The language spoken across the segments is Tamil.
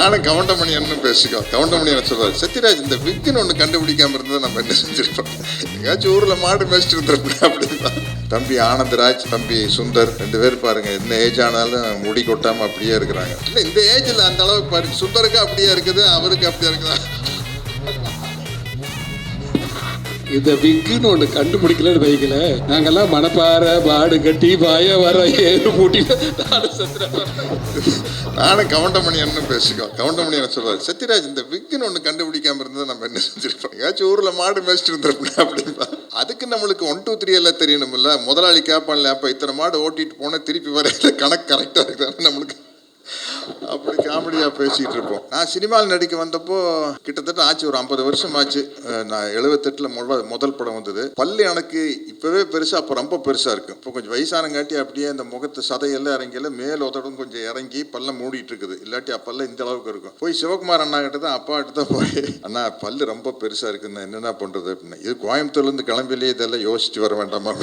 நானும் கவுண்டமணி என்ன பேசிக்கோ. கவுண்டமணி என்ன சொல்றாரு, சத்யராஜ் இந்த விக்குன்னு ஒன்று கண்டுபிடிக்காம இருந்தால் நம்ம என்ன செஞ்சிருப்போம், எங்கேயாச்சும் ஊரில் மாடு மேய்ச்சிட்டு இருந்திருப்போம் அப்படின்னா. தம்பி ஆனந்தராஜ், தம்பி சுந்தர் 2 பேர் பாருங்க, என்ன ஏஜ் ஆனாலும் முடி கொட்டாமல் அப்படியே இருக்கிறாங்க. இல்லை இந்த ஏஜில் அந்த அளவுக்கு பாருங்க, சுந்தருக்கு அப்படியே இருக்குது, அவருக்கு அப்படியே இருக்குதா. இந்த விக்குன்னு ஒன்று கண்டுபிடிக்கலன்னு வைக்கல, நாங்கெல்லாம் மணப்பாறை பாடு கட்டி பாய வர ஏறு பூட்டி நானும் கவுண்டமணி என்ன பேசிக்கோ. கவுண்டமணி என்ன சொல்றாரு, சத்யராஜ் இந்த விக்குன்னு ஒன்று கண்டுபிடிக்காம இருந்தால் நம்ம என்ன செஞ்சிருப்போம், எங்கேயாச்சும் ஊரில் மாடு மேய்ச்சிட்டு இருந்திருப்போம் அப்படின்னா. அதுக்கு நம்மளுக்கு 1 2 3 எல்லாம் தெரியணும்ல. முதலாளி கேட்பான்ல, அப்போ இத்தனை மாடு ஓட்டிட்டு போனால் திருப்பி வரையில கணக்கு கரெக்டாக இருக்குதானே நம்மளுக்கு. அப்படி காமெடியாக பேசிகிட்டு இருப்போம். நான் சினிமாவில் நடிக்க வந்தப்போ கிட்டத்தட்ட ஆச்சு, ஒரு 50 வருஷம் ஆச்சு. நான் 78 முதல் படம் வந்தது. பல்லு எனக்கு இப்போவே பெருசு, அப்போ ரொம்ப பெருசாக இருக்கும். இப்போ கொஞ்சம் வயசானங்காட்டி அப்படியே அந்த முகத்து சதையெல்லாம் இறங்கல, மேல் உதடும் கொஞ்சம் இறங்கி பல்ல மூடிட்டு இருக்குது. இல்லாட்டி அப்பெல்லாம் இந்த அளவுக்கு இருக்கும். போய் சிவகுமார் அண்ணா கிட்ட தான், அப்பா கிட்ட தான் போய், அண்ணா பல்லு ரொம்ப பெருசாக இருக்குன்னு என்னென்ன பண்ணுறது அப்படின்னா, இது கோயம்புத்தூர்லேருந்து கிளம்பிலேயே இதெல்லாம் யோசிச்சு வர வேண்டாமா,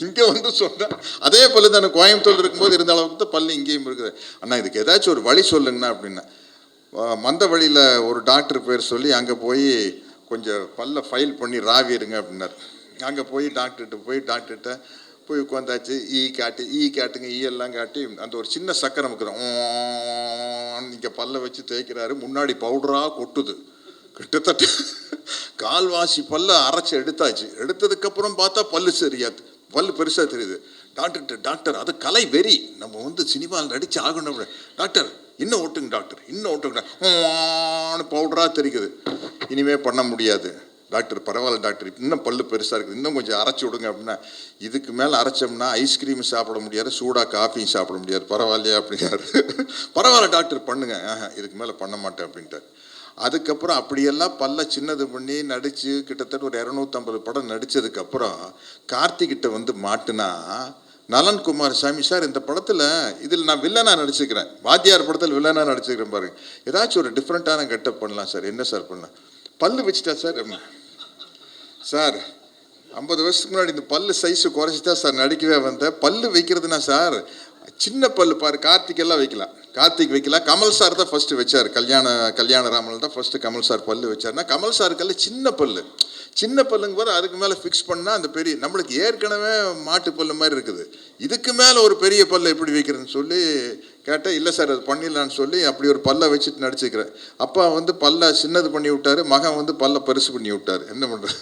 இங்கே வந்து சொன்னேன். அதே பல்லு தானே கோயம்புத்தூர் இருக்கும்போது இருந்த அளவுக்கு தான் பல்லு இங்கேயும் இருக்குது. அண்ணா இதுக்கு ஏதாச்சும் ஒரு வழி சொல்லுங்கண்ணா அப்படின்னா. மந்த வழியில் ஒரு டாக்டர் பேர் சொல்லி அங்கே போய் கொஞ்சம் பல்ல ஃபைல் பண்ணி ராவிடுங்க அப்படின்னார். அங்கே போய் டாக்டர்கிட்ட போய் உட்காந்தாச்சு. காட்டுங்க, எல்லாம் காட்டி அந்த ஒரு சின்ன சக்கரை நமக்குறோம் இங்கே பல்ல வச்சு தேய்க்கிறாரு. முன்னாடி பவுடராக கொட்டுது. கிட்டத்தட்ட கால்வாசி பல்ல அரைச்சி எடுத்தாச்சு. எடுத்ததுக்கப்புறம் பார்த்தா பல்லு சரியாது, பல்லு பெருசாக தெரியுது. டாக்டர் அது கலை வெறி, நம்ம வந்து சினிமாவில் நடித்து ஆகணும். டாக்டர் இன்னும் ஓட்டுங்க, டாக்டர் இன்னும் ஓட்டுங்க, பவுடராக தெரிக்குது. இனிமேல் பண்ண முடியாது டாக்டர், பரவாயில்ல டாக்டர், இன்னும் பல்லு பெருசாக இருக்குது, இன்னும் கொஞ்சம் அரைச்சி விடுங்க அப்படின்னா. இதுக்கு மேலே அரைச்சோம்னா ஐஸ்கிரீம் சாப்பிட முடியாது, சூடாக காஃபியும் சாப்பிட முடியாது, பரவாயில்லையா அப்படின்னாரு. பரவாயில்ல டாக்டர் பண்ணுங்க, இதுக்கு மேலே பண்ண மாட்டேன் அப்படின்ட்டு. அதுக்கப்புறம் அப்படியெல்லாம் பல்ல சின்னது பண்ணி நடித்து கிட்டத்தட்ட ஒரு 250 படம் நடித்ததுக்கப்புறம் கார்த்திகிட்ட வந்து மாட்டுனா, நலன் குமாரசாமி சார் இந்த படத்தில் இதில் நான் வில்லனாக நடிச்சுக்கிறேன், வாத்தியார் படத்தில் வில்லனாக நடிச்சுக்கிறேன் பாருங்க, ஏதாச்சும் ஒரு டிஃப்ரெண்ட்டான கெட்டப் பண்ணலாம் சார். என்ன சார் பண்ணலாம்? பல்லு வச்சுட்டா சார். சார் 50 வருஷத்துக்கு முன்னாடி இந்த பல்லு சைஸு குறைச்சிட்டா சார் நடிக்கவே வந்தேன். பல்லு வைக்கிறதுனா சார் சின்ன பல்லு பாரு, கார்த்திகெல்லாம் வைக்கலாம், கார்த்திக் வைக்கலாம். கமல் சார் தான் ஃபஸ்ட்டு வச்சார், கல்யாண ராமன் தான் ஃபஸ்ட்டு கமல் சார் பல்லு வச்சார்னா. கமல் சாருக்கெல்லாம் சின்ன பல்லுங்க போது அதுக்கு மேலே ஃபிக்ஸ் பண்ணால் அந்த பெரிய, நம்மளுக்கு ஏற்கனவே மாட்டு பல்லு மாதிரி இருக்குது, இதுக்கு மேலே ஒரு பெரிய பல்லை எப்படி வைக்கிறதுன்னு சொல்லி கேட்டேன். இல்லை சார் அது பண்ணிடலான்னு சொல்லி அப்படி ஒரு பல்லை வச்சுட்டு நடிச்சுக்கிறேன். அப்பா வந்து பல்லை சின்னது பண்ணி விட்டார், மகன் வந்து பல்லை பெருசு பண்ணி விட்டார். என்ன பண்ணுறது?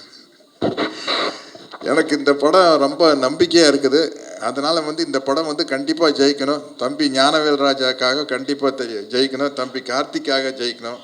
எனக்கு இந்த படம் ரொம்ப நம்பிக்கையாக இருக்குது. அதனால் வந்து இந்த படம் வந்து கண்டிப்பாக ஜெயிக்கணும். தம்பி ஞானவேல் ராஜாக்காக கண்டிப்பாக ஜெயிக்கணும், தம்பி கார்த்திக்காக ஜெயிக்கணும்.